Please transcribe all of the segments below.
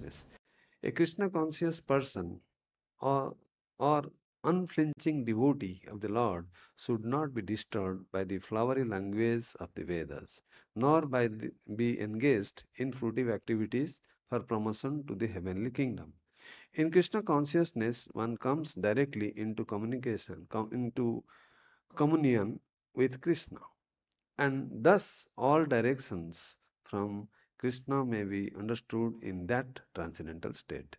consciousness. A Krishna conscious person or, or unflinching devotee of the Lord should not be disturbed by the flowery language of the Vedas, nor be engaged in fruitive activities for promotion to the heavenly kingdom. In Krishna consciousness, one comes directly into into communion with Krishna, and thus all directions from Krishna may be understood in that transcendental state.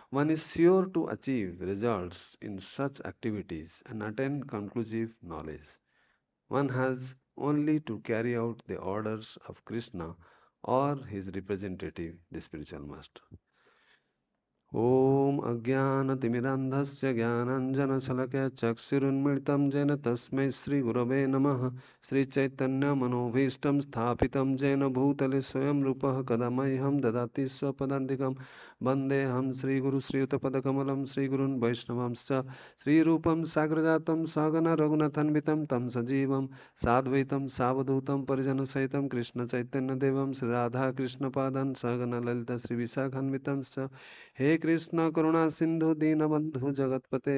One is sure to achieve results in such activities and attain conclusive knowledge. One has only to carry out the orders of Krishna or his representative, the spiritual master. ॐ अज्ञानतिमिरान्धस्य ज्ञानाञ्जनशलाकया चक्षुरुन्मीलितं येन तस्मै श्रीगुरवे नमः श्रीचैतन्यमनोभीष्टं स्थापितं येन भूतले स्वयं रूपः कदा मह्यं ददाति स्वपदान्तिकं वन्देऽहं श्रीगुरुश्रीयुतपदकमलं श्रीगुरून् वैष्णवांश्च श्रीरूपं साग्रजातं सहगण रघुनाथान्वितं तं सजीवं साद्वैतं सावधूतं परिजनसहितं कृष्णचैतन्यदेवं श्रीराधाकृष्णपादान् सहगण ललिता श्रीविशाखान्वितंश्च हे कृष्ण करुणा सिंधु दीनबंधु जगतपते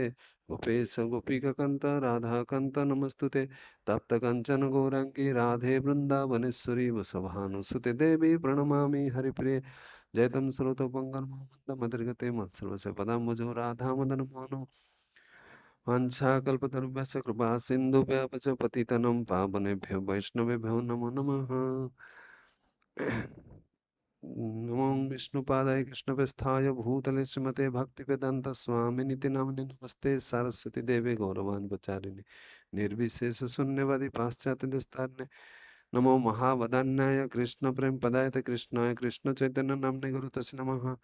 गोपेश गोपीकंत राधा कंत नमस्तुते तप्त कंचन गौरांगी राधे वृंदावनेश्वरी वसभानुसुते देवी प्रणमामि हरिप्रिय जयतम श्रोतपंगमदमतिर्गते मत्सर्वस्य पदाम्बुजो राधा मदन मोहनो वाञ्छाकल्पतरुभ्यश्च कृपा सिन्धुभ्यः पतितनं पावनेभ्यो वैष्णवेभ्यो नमो नमः नमो विष्णुपादाय कृष्णप्रस्थाय भूतले श्रीमते भक्तिवेदांत स्वामिनिति नामिने नमस्ते सरस्वती देवे गौरवान् प्रचारिणे निर्विशेष शून्यवादी पाश्चात्य दुस्तारणे नमो महावदान्याय कृष्ण प्रेम पदायते कृष्णाय कृष्ण चैतन्य नामने गुरु तस् नमः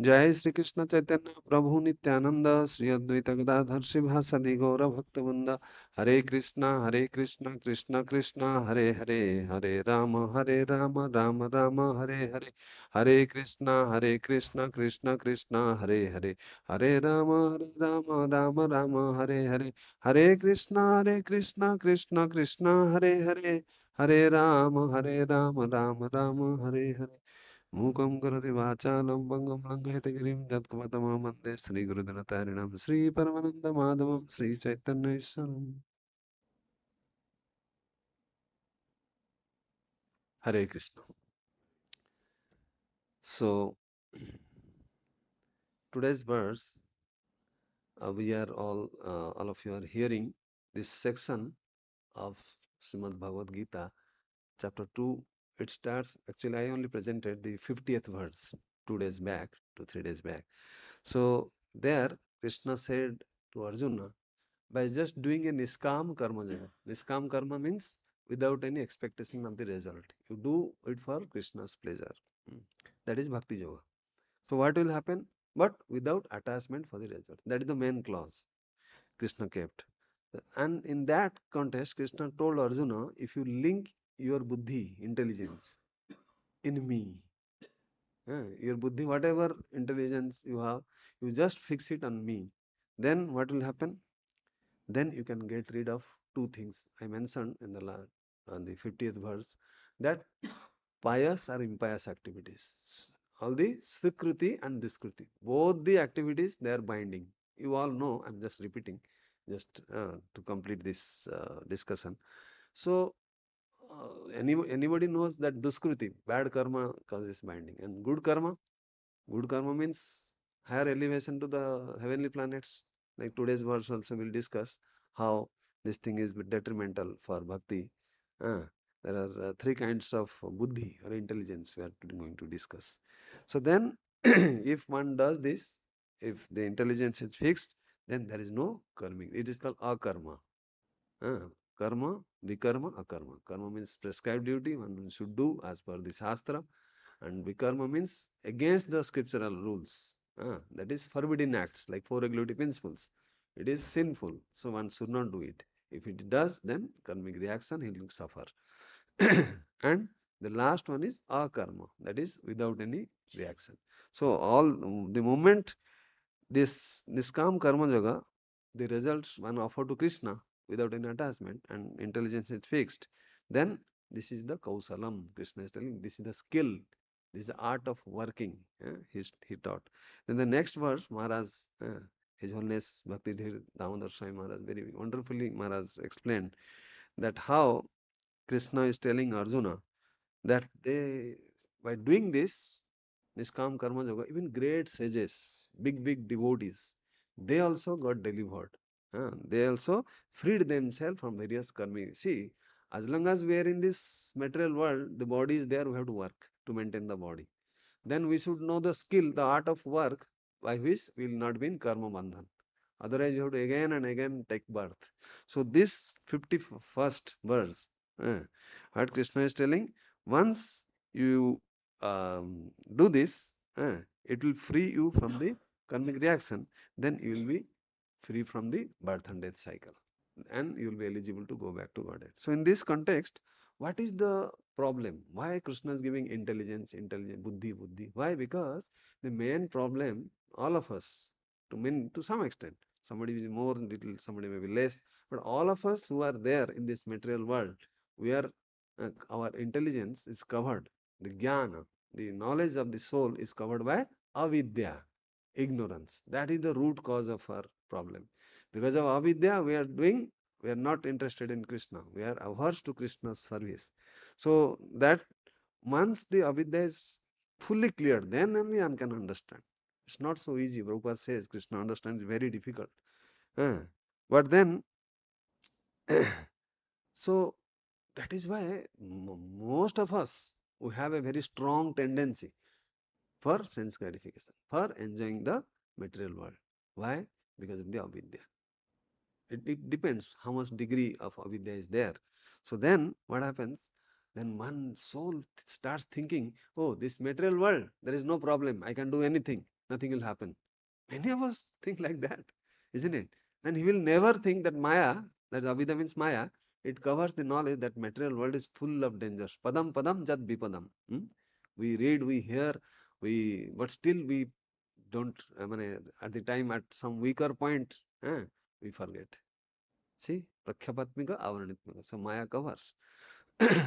जय श्री कृष्ण चैतन्य प्रभु नित्यानंद श्री अद्वैत गदाधर शिवासादि गौर भक्तवृंद हरे कृष्णा कृष्ण कृष्ण हरे हरे हरे राम राम राम हरे हरे हरे कृष्णा कृष्ण कृष्ण हरे राम राम राम हरे हरे हरे कृष्णा कृष्ण कृष्ण हरे राम राम हरे हरे मूकं करोति वाचालं भङ्गं लङ्घयति गिरिं यत्कृपातमहं वन्दे श्रीगुरुदिनतारिणं श्रीपरमानन्दमाधवं श्रीचैतन्येश्वरम् Hare Krishna. So, today's verse, we are all of you are hearing this section of Srimad Bhagavad-Gita, chapter 2. It starts, actually, I only presented the 50th verse 2 days back, 2 3 days back. So, there, Krishna said to Arjuna, by just doing a Niskam karma yoga. Niskam karma means without any expectation of the result. You do it for Krishna's pleasure. That is bhakti yoga. So what will happen? But without attachment for the result. That is the main clause Krishna kept. And in that context, Krishna told Arjuna, if you link your buddhi, intelligence, in me, your buddhi, whatever intelligence you have, you just fix it on me. Then what will happen? Then you can get rid of two things I mentioned in on the 50th verse, that pious or impious activities. All the Sukruti and Diskruti, both the activities, they are binding. You all know, I'm just repeating, just to complete this discussion. So, anybody knows that Duskruti, bad karma causes binding, and good karma means higher elevation to the heavenly planets. Like today's verse also will discuss how this thing is detrimental for bhakti. Uh, there are three kinds of buddhi or intelligence we are going to discuss. So then, if one does this, if the intelligence is fixed, then there is no karmic. It is called akarma. Karma, vikarma, akarma. Karma means prescribed duty, one should do as per the shastra, and vikarma means against the scriptural rules. That is forbidden acts like four regulative principles. It is sinful, so one should not do it. If it does, then karmic reaction he will suffer. And the last one is akarma, that is without any reaction. So all the moment this niskam karma yoga, the results one offer to Krishna without any attachment and intelligence is fixed, then this is the kausalam. Krishna is telling this is the skill This is the art of working. He taught. Then the next verse, Maharaj, His Holiness Bhakti Dhir Damodar Swami Maharaj, very wonderfully Maharaj explained that how Krishna is telling Arjuna that they, by doing this, Niskam Karma Yoga, even great sages, big devotees, they also got delivered. They also freed themselves from various karmi. See, as long as we are in this material world, the body is there, we have to work to maintain the body. Then we should know the skill, the art of work by which we will not be in karma bandhan. Otherwise, you have to again and again take birth. So this 51st verse, uh, what Krishna is telling, once you do this, it will free you from the karmic reaction. Then you will be free from the birth and death cycle, and you will be eligible to go back to Godhead. So in this context, what is the problem? Why Krishna is giving intelligence, buddhi? Why? Because the main problem, all of us, to some extent, somebody is more little, somebody may be less, but all of us who are there in this material world, we are our intelligence is covered. The jnana, the knowledge of the soul is covered by avidya, ignorance. That is the root cause of our problem. Because of avidya, we are not interested in Krishna. We are averse to Krishna's service. So that once the avidya is fully cleared, then only one can understand. It's not so easy. Prabhupada says Krishna understands very difficult. Uh, But then, so that is why most of us, we have a very strong tendency for sense gratification, for enjoying the material world. Why? Because of the avidya. It depends how much degree of avidya is there. So then what happens? Then one soul starts thinking, oh, this material world, there is no problem. I can do anything. Nothing will happen. Many of us think like that, isn't it? And he will never think that Maya, that avidya means Maya, it covers the knowledge that material world is full of dangers. Padam padam jat bipadam. We read, we hear, but still we don't, I mean, at the time, at some weaker point, we forget. See, Prakhyapatmika, Avaranitmika. So Maya covers.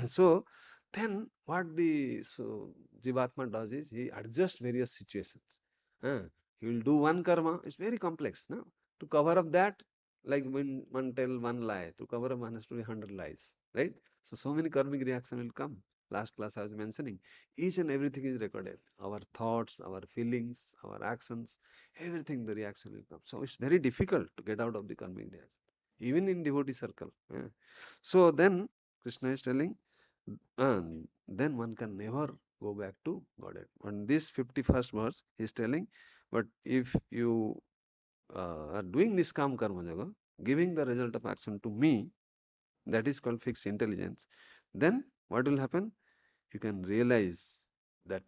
So then what the Jivatma does is he adjusts various situations. Uh, he will do one karma, it's very complex. No? To cover up that, like when one tell one lie, to cover up one has to be 100 lies. Right? So many karmic reaction will come. Last class I was mentioning, each and everything is recorded. Our thoughts, our feelings, our actions, everything the reaction will come. So it's very difficult to get out of the karmic reaction, even in devotee circle. So then Krishna is telling, then one can never go back to Godhead. On this 51st verse, he is telling, but if you are doing Niskam Karma Yoga, giving the result of action to me, that is called fixed intelligence, then what will happen? You can realize that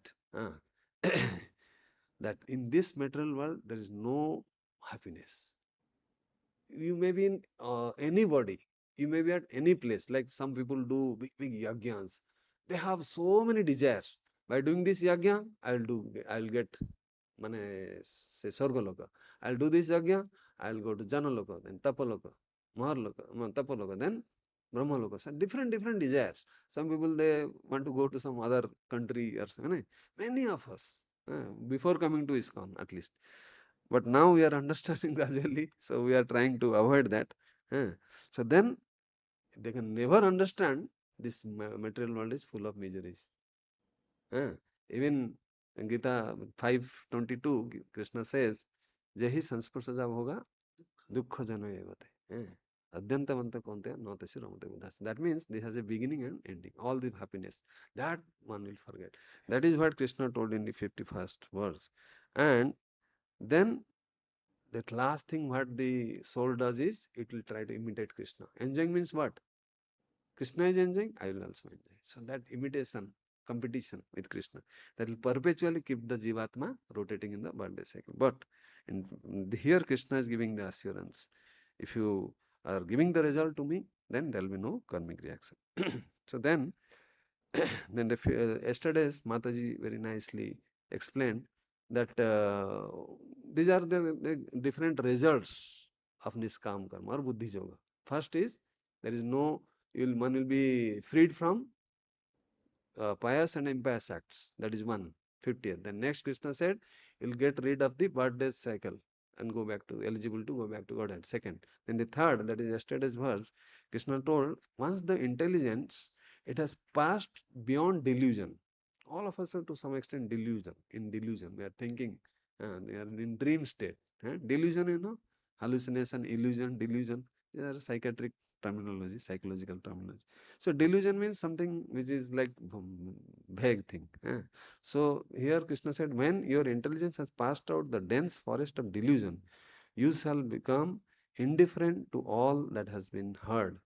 that in this material world there is no happiness. You may be in anybody, you may be at any place, like some people do big yajnas. They have so many desires. By doing this yajna, I'll get mane say Sargaloka. I'll do this yajna, I'll go to Janaloka, then Tapaloka, Maharloka, Tapaloka, then Brahmaloka. So different desires. Some people they want to go to some other country or something. Many of us, before coming to ISKCON at least. But now we are understanding gradually, so we are trying to avoid that. So then they can never understand this material world is full of miseries. Even in Gita 5:22, Krishna says, Jahi sansparsaja bhoga dukkha jano evate. Adyantavanta konte notasi ramate buddhas. That means this has a beginning and ending. All the happiness. That one will forget. That is what Krishna told in the 51st verse. And then that last thing what the soul does is it will try to imitate Krishna. Enjoying means what? Krishna is enjoying, I will also enjoy. So that imitation, competition with Krishna, that will perpetually keep the Jivatma rotating in the birthday cycle. But here Krishna is giving the assurance. If you are giving the result to me, then there will be no karmic reaction. So then yesterday's Mataji very nicely explained that these are the different results of Niskam Karma or Buddhi Yoga. First is there is no, one will be freed from pious and impious acts. That is one. 50th. Then next Krishna said, you'll get rid of the birthday cycle and go back to eligible to go back to Godhead. Second. Then the third, that is yesterday's verse, Krishna told, once the intelligence, it has passed beyond delusion. All of us are to some extent delusion. In delusion, we are thinking, they are in dream state. Delusion, hallucination, illusion, delusion. These are psychiatric terminology, psychological terminology. So delusion means something which is like vague thing. So here Krishna said, when your intelligence has passed out the dense forest of delusion, you shall become indifferent to all that has been heard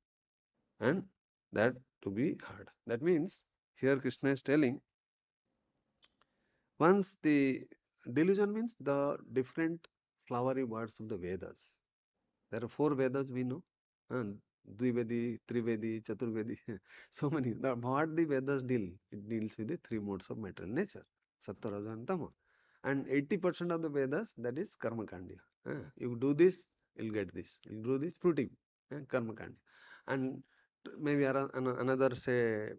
and that to be heard. That means here Krishna is telling, once the delusion means the different flowery words of the Vedas. There are four Vedas we know, and Dvivedi, Trivedi, Chaturvedi, so many. What the Vedas deal? It deals with the three modes of material nature, Sattva, Raja, and Tama. And 80% of the Vedas, that is Karma Kandya. You do this, you'll get this. You do this, fruitive, Karma Kandya. And maybe another, say,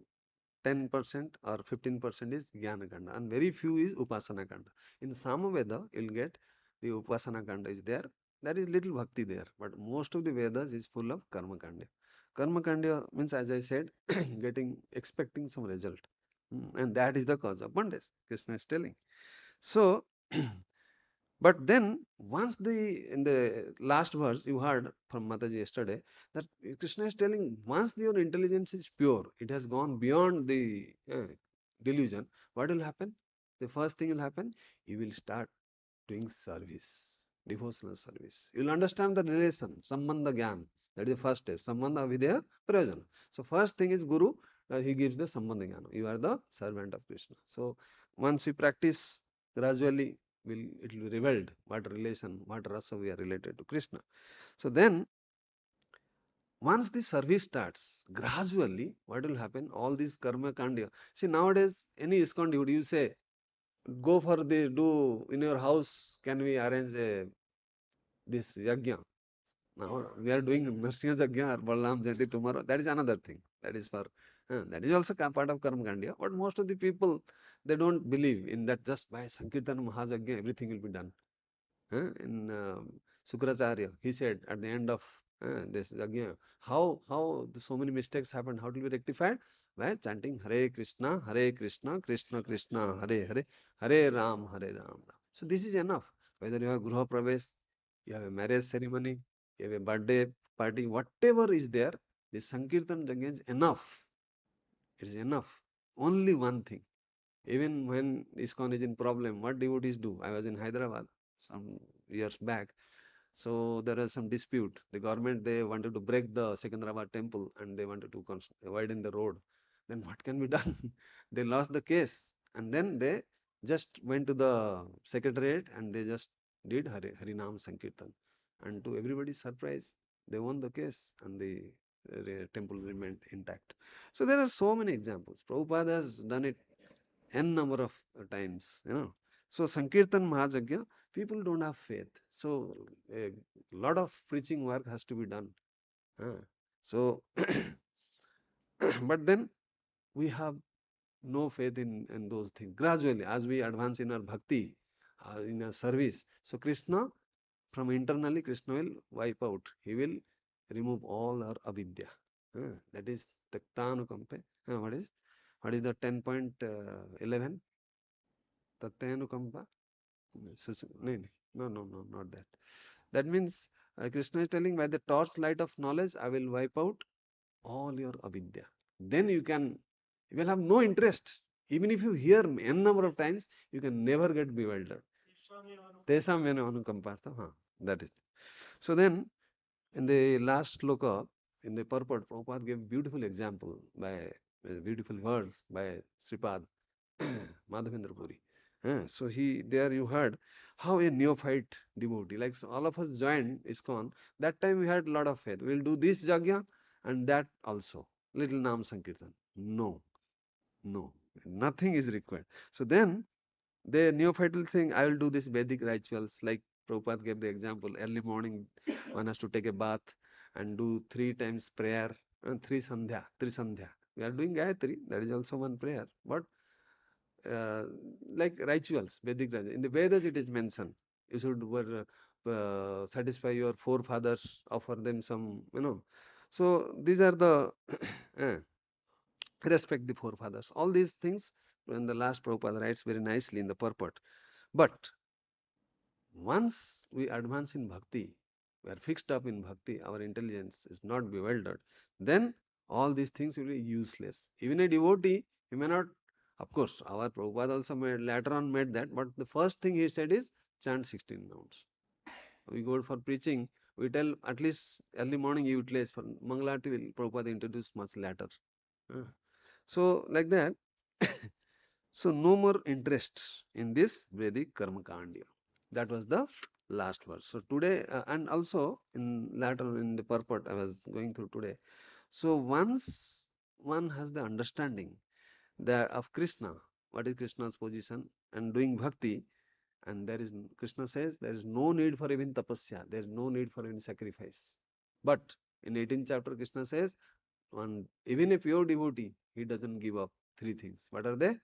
10% or 15% is Jnana Kanda, and very few is Upasana Kanda. In Samaveda, you'll get the Upasana Kanda is there. There is little bhakti there, but most of the Vedas is full of Karma Kanda. Karma Kanda means, as I said, expecting some result. And that is the cause of bondage, Krishna is telling. So, but then once in the last verse you heard from Mataji yesterday, that Krishna is telling, once your intelligence is pure, it has gone beyond the delusion, what will happen? The first thing will happen, you will start doing service, devotional service. You will understand the relation, Sambandha Gyan. That is the first step. Sambandha Avidya Prayojana. So first thing is Guru, he gives the Sambandha Jnana. You are the servant of Krishna. So once we practice, gradually it will be revealed what relation, what rasa we are related to Krishna. So then, once the service starts, gradually, what will happen? All these karma kandya. See, nowadays, any ISKCON devotee, you say, go for do in your house, can we arrange this yajna? Now, we are doing Narsimha Yajna or Balaram Jayanti tomorrow. That is another thing. That is for, that is also part of karma kandya. But most of the people, they don't believe in that just by Sankirtan Mahajagya, everything will be done. In Sukracharya, he said at the end of this Yajna, how so many mistakes happened, how to be rectified? By chanting Hare Krishna, Krishna Krishna, Hare Hare, Hare Ram, Hare Ram. So this is enough. Whether you have Gruha Pravesh, you have a marriage ceremony, you have a birthday party, whatever is there, the Sankirtan Yajna is enough. It is enough. Only one thing. Even when ISKCON is in problem, what devotees do? I was in Hyderabad some years back. So there was some dispute. The government, they wanted to break the Secunderabad temple and they wanted to widen the road. Then what can be done? They lost the case and then they just went to the secretariat and they just did Harinam Sankirtan. And to everybody's surprise, they won the case and the temple remained intact. So there are so many examples. Prabhupada has done it n number of times. So Sankirtan Mahajagya, people don't have faith. So a lot of preaching work has to be done. So, but then we have no faith in those things. Gradually, as we advance in our bhakti, in our service, so Krishna, from internally, Krishna will wipe out. He will remove all our avidya. That is Taktanukampe. What is the 10.11? Tatyanukampa? No, not that. That means Krishna is telling, by the torch light of knowledge, I will wipe out all your avidya. Then you will have no interest. Even if you hear n number of times, you can never get bewildered. Tesam mene anukampartha. That is. So then, in the last sloka, in the purport, Prabhupada gave beautiful example by beautiful words by Sripad Madhavendra Puri. So there you heard how a neophyte devotee, like so all of us joined ISKCON, that time we had a lot of faith. We'll do this Jagya and that also. Little Nam Sankirtan. No, nothing is required. So then the neophyte will think, I will do this Vedic rituals, like Prabhupada gave the example, early morning one has to take a bath and do 3 times prayer and 3 sandhya. We are doing Gayatri, that is also one prayer. But like rituals, Vedic rituals. In the Vedas, it is mentioned. You should satisfy your forefathers, offer them some, So these are the uh, respect the forefathers. All these things, when the last Prabhupada writes very nicely in the purport. But once we advance in bhakti, we are fixed up in bhakti, our intelligence is not bewildered, then all these things will be useless. Even a devotee, he may not, of course, our Prabhupada also made, later on made that, but the first thing he said is chant 16 rounds. We go for preaching, we tell at least early morning you utilize for Mangalarti will Prabhupada introduce much later. So like that, so no more interest in this Vedic Karma Kandya. That was the last verse. So today, and also in later in the purport I was going through today. So once one has the understanding that of Krishna, what is Krishna's position, and doing bhakti, and there is Krishna says there is no need for even tapasya, there is no need for any sacrifice. But in 18th chapter, Krishna says, one even a pure devotee, he doesn't give up three things. What are they?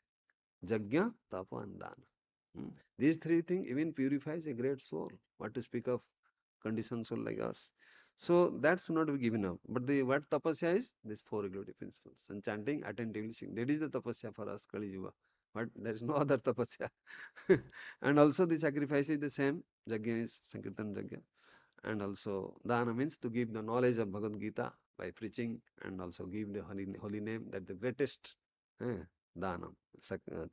Jagya, tapa, and dana. These three things even purifies a great soul. What to speak of conditioned soul like us? So that's not be given up. But the what tapasya is? These four regulative principles. And chanting, attentively sing. That is the tapasya for us, Kali Yuga. But there is no other tapasya. And also the sacrifice is the same. Jagya is Sankirtan Jagya. And also dana means to give the knowledge of Bhagavad-Gita by preaching and also give the holy name. That the greatest dana,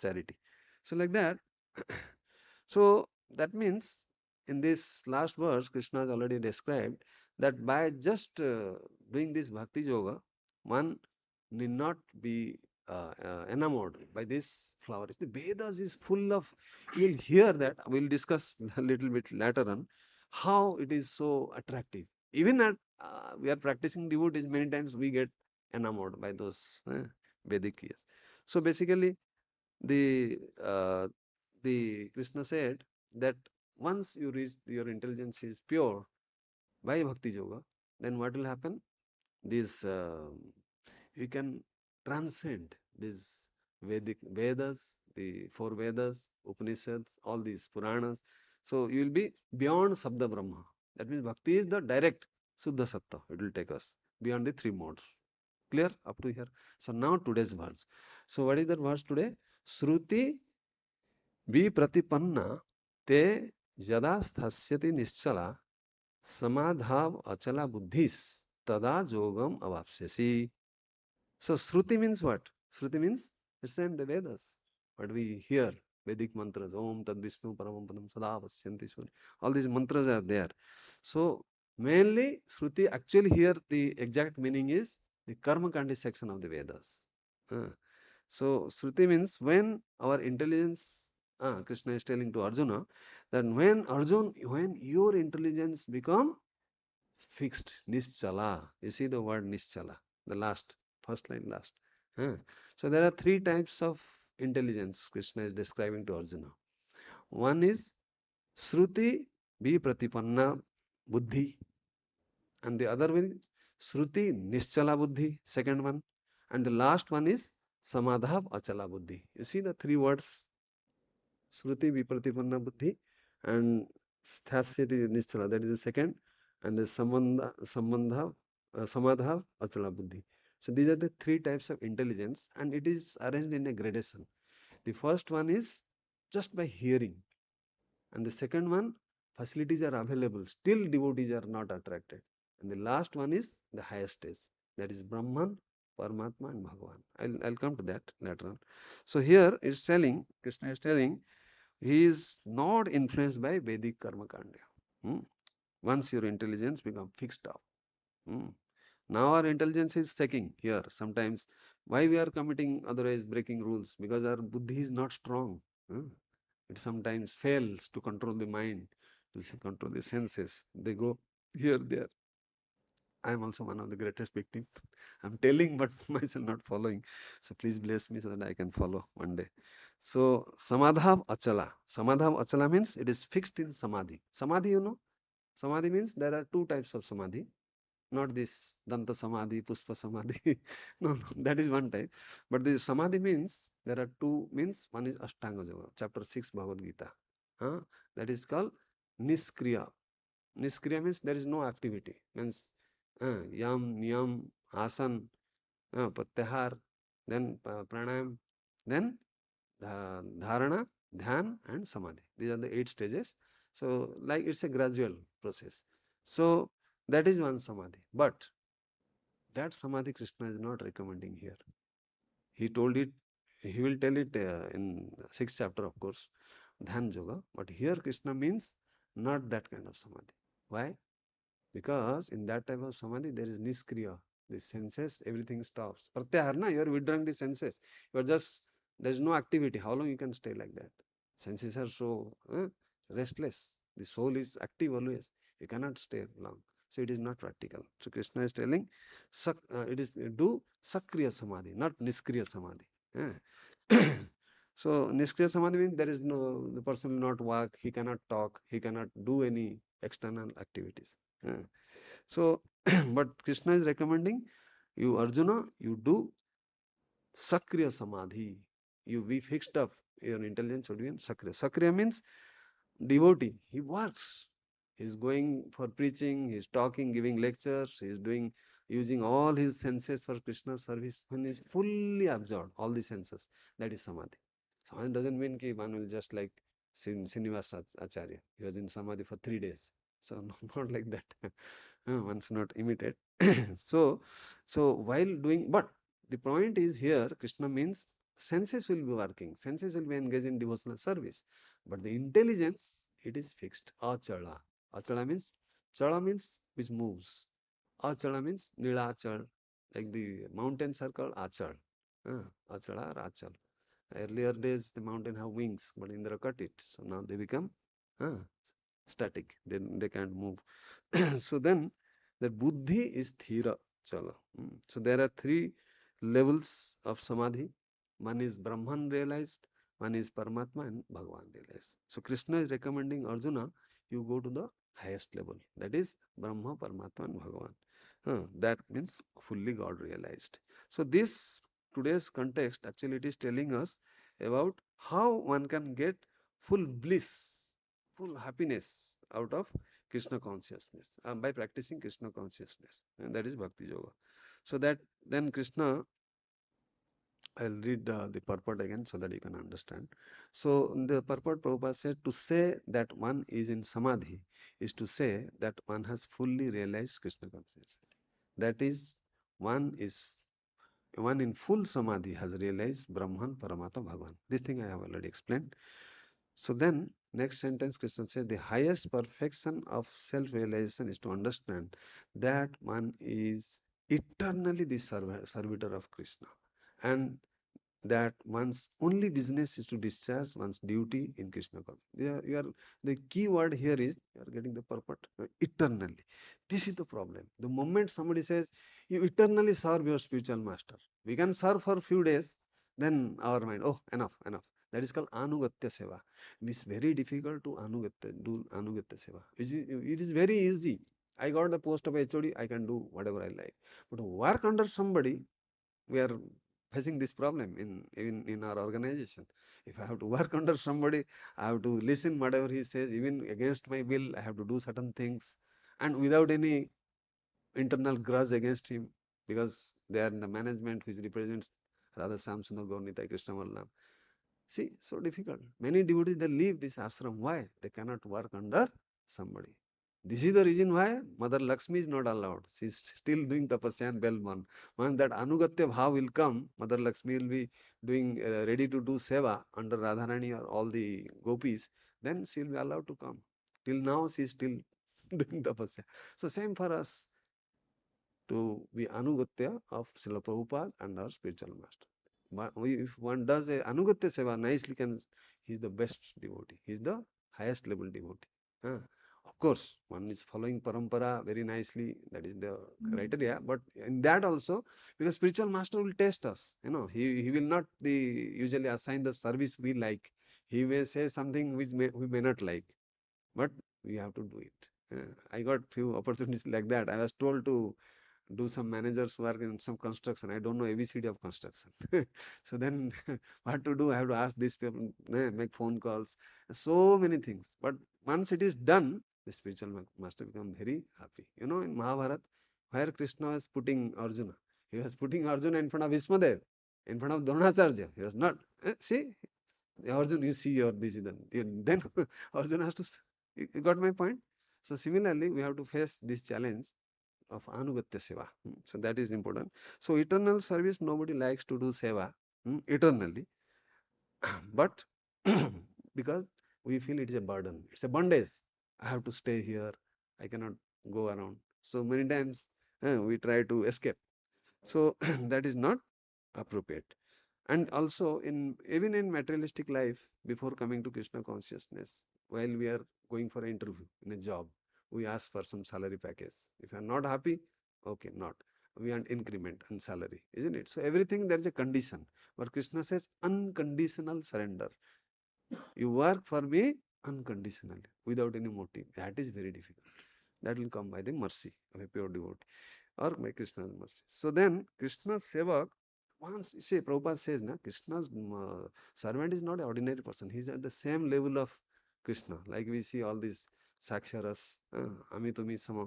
charity. So like that. So that means in this last verse, Krishna has already described that by just doing this bhakti yoga, one need not be enamored by this flower. The Vedas is full of, you will hear that, we will discuss a little bit later on, how it is so attractive. Even at we are practicing devotees, many times we get enamored by those Vedic years. So basically, the uh, the Krishna said that once you reach your intelligence is pure by bhakti yoga, then what will happen? This you can transcend these Vedic Vedas, the four Vedas, Upanishads, all these Puranas. So you will be beyond Sabda Brahma. That means bhakti is the direct Suddha Satta. It will take us beyond the three modes. Clear up to here? So now today's verse. So what is the verse today? Shruti विप्रतिपन्ना ते यदा स्थास्यति निश्चला समाधाव अचला बुद्धिस तदा योगम अवाप्स्यसि. So Shruti means what? Shruti means the same the Vedas. What we hear, Vedic mantras, Om Tad Vishnu Paramam Padam Sada Vasyanti Suri. All these mantras are there. So mainly Shruti actually here the exact meaning is the Karma Kandi section of the Vedas. So Shruti means when our intelligence, Krishna is telling to Arjuna that when your intelligence become fixed, nischala. You see the word nischala, the last, first line last. So there are three types of intelligence Krishna is describing to Arjuna. One is Shruti Vipratipanna Buddhi, and the other one is Shruti Nischala Buddhi, second one, and the last one is Samadhav Achala Buddhi. You see the three words Shruti Vipratipanna Buddhi and Sthasyati Nischala, that is the second, and the Samadhav Achala Buddhi. So these are the three types of intelligence, and it is arranged in a gradation. The first one is just by hearing, and the second one, facilities are available, still devotees are not attracted. And the last one is the highest stage, that is Brahman, Paramatma, and Bhagavan. I'll come to that later on. So here it's telling, Krishna is telling, he is not influenced by Vedic Karma Kanda. Once your intelligence become fixed up. Now our intelligence is checking here sometimes. Why we are committing otherwise breaking rules? Because our buddhi is not strong. It sometimes fails to control the mind, to control the senses. They go here, there. I am also one of the greatest victims. I'm telling, but myself not following. So please bless me so that I can follow one day. So Samadhav Achala. Samadhav Achala means it is fixed in Samadhi. Samadhi, Samadhi means there are two types of Samadhi. not this Danta Samadhi, Pushpa Samadhi. No, no, that is one type. But the Samadhi means there are two means. One is Ashtanga Yoga, chapter 6 Bhagavad Gita. Huh? That is called Niskriya. Niskriya means there is no activity. Means Yam, Niyam, Asan, Pratyahar, then Pranayam, then Dharana, Dhyan, and Samadhi. These are the 8 stages. So, like it's a gradual process. So, that is one Samadhi. But that Samadhi Krishna is not recommending here. He told it, he will tell it in 6th chapter, of course, Dhyan Yoga. But here Krishna means not that kind of Samadhi. Why? Because in that type of Samadhi, there is Niskriya. The senses, everything stops. Pratyahar, na, you are withdrawing the senses. You are just, there is no activity. How long you can stay like that? Senses are so restless. The soul is active always. You cannot stay long. So it is not practical. So Krishna is telling, it is do Sakriya Samadhi, not Niskriya Samadhi. So Niskriya Samadhi means there is no, the person will not walk, he cannot talk, he cannot do any external activities. So, but Krishna is recommending you, Arjuna, you do Sakriya Samadhi. You be fixed up. Your intelligence should be in Sakriya. Sakriya means devotee. He works. He's going for preaching, he's talking, giving lectures, he's doing, using all his senses for Krishna's service. When he's fully absorbed, all the senses, that is Samadhi. Samadhi doesn't mean that one will just like Srinivasa Acharya. He was in Samadhi for 3 days. So, not like that. One should not imitate. So, while doing, but the point is here, Krishna means senses will be working, senses will be engaged in devotional service, but the intelligence, it is fixed. Achala. Achala means, chala means which moves. Achala means nilachal, like the mountains are called achal. Achala or achal. Earlier days, the mountain have wings, but Indra cut it, so now they become uh, static. They can't move. So then, the buddhi is thira chala. So there are 3 levels of samadhi. One is Brahman realized, one is Paramatma, and Bhagavan realized. So Krishna is recommending Arjuna, you go to the highest level. That is Brahma, Paramatma, and Bhagavan. That means fully God realized. So this today's context actually it is telling us about how one can get full bliss, full happiness out of Krishna consciousness by practicing Krishna consciousness, and that is bhakti yoga. So that then Krishna, I'll read the purport again so that you can understand. So the purport Prabhupada said, to say that one is in samadhi is to say that one has fully realized Krishna consciousness. That is, one in full samadhi has realized Brahman, Paramatma, Bhagavan. This thing I have already explained. So then, next sentence, Krishna said, the highest perfection of self-realization is to understand that one is eternally the servitor of Krishna, and that one's only business is to discharge one's duty in Krishna consciousness. The key word here is, you are getting the purport, eternally. This is the problem. The moment somebody says, you eternally serve your spiritual master, we can serve for a few days, then our mind, oh, enough, enough. That is called Anugatya Seva. It is very difficult to do Anugatya Seva. It is very easy. I got the post of HOD, I can do whatever I like. But work under somebody, we are facing this problem in our organization. If I have to work under somebody, I have to listen whatever he says, even against my will. I have to do certain things, and without any internal grudge against him, because they are in the management which represents Radha Samsundar Gaurnita Krishna Vallam. See, so difficult. Many devotees, they leave this ashram. Why? They cannot work under somebody. This is the reason why Mother Lakshmi is not allowed. She is still doing tapasya and Belman. Once that Anugatya Bhav will come, Mother Lakshmi will be doing ready to do seva under Radharani or all the gopis, then she will be allowed to come. Till now, she is still doing tapasya. So same for us, to be Anugatya of Srila Prabhupada and our spiritual master. If one does a Anugatya Seva nicely, he is the best devotee. He is the highest level devotee. Of course, one is following parampara very nicely. That is the criteria. But in that also, because spiritual master will test us. He will not usually assign the service we like. He may say something which we may not like, but we have to do it. I got few opportunities like that. I was told to do some manager's work in some construction. I don't know ABCD of construction. So then what to do? I have to ask these people, make phone calls, so many things. But once it is done, the spiritual master become very happy. You know, in Mahabharata, where Krishna was putting Arjuna, he was putting Arjuna in front of Bhismadev, in front of Dronacharya. He was not, see, Arjuna, you see your this is done. Then Arjuna has to, you got my point? So similarly, we have to face this challenge of anugatya seva. So that is important. So eternal service, nobody likes to do seva eternally, but because we feel it is a burden, it's a bondage. I have to stay here. I cannot go around. So many times we try to escape. So that is not appropriate. And also in even in materialistic life, before coming to Krishna consciousness, while we are going for an interview in a job, we ask for some salary package. If you are not happy, okay, not. We want increment and salary, isn't it? So everything there is a condition. But Krishna says unconditional surrender. You work for me unconditionally, without any motive. That is very difficult. That will come by the mercy of a pure devotee or by Krishna's mercy. So then Krishna's sevak, once say Prabhupada says, na, Krishna's servant is not an ordinary person. He's at the same level of Krishna. Like we see all these Saksharas, Amitumi Sama.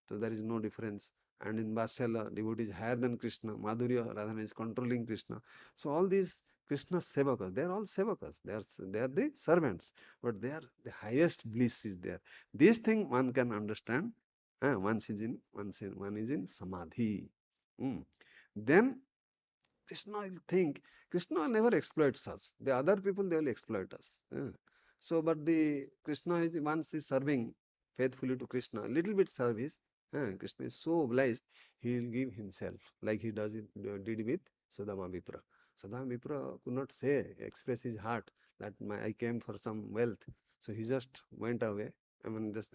So there is no difference. And in Vatsala, devotee is higher than Krishna. Madhurya, Radha is controlling Krishna. So all these Krishna sevakas, they are all sevakas. They are the servants, but they are the highest bliss is there. This thing one can understand. One is in samadhi. Mm. Then Krishna will think, Krishna will never exploits us. The other people, they will exploit us. So, but the Krishna is once is serving faithfully to Krishna, a little bit service. Krishna is so obliged, he will give himself, like he did with Sudama Vipra. Sudama Vipra could not say, express his heart that I came for some wealth. So he just went away. I mean, just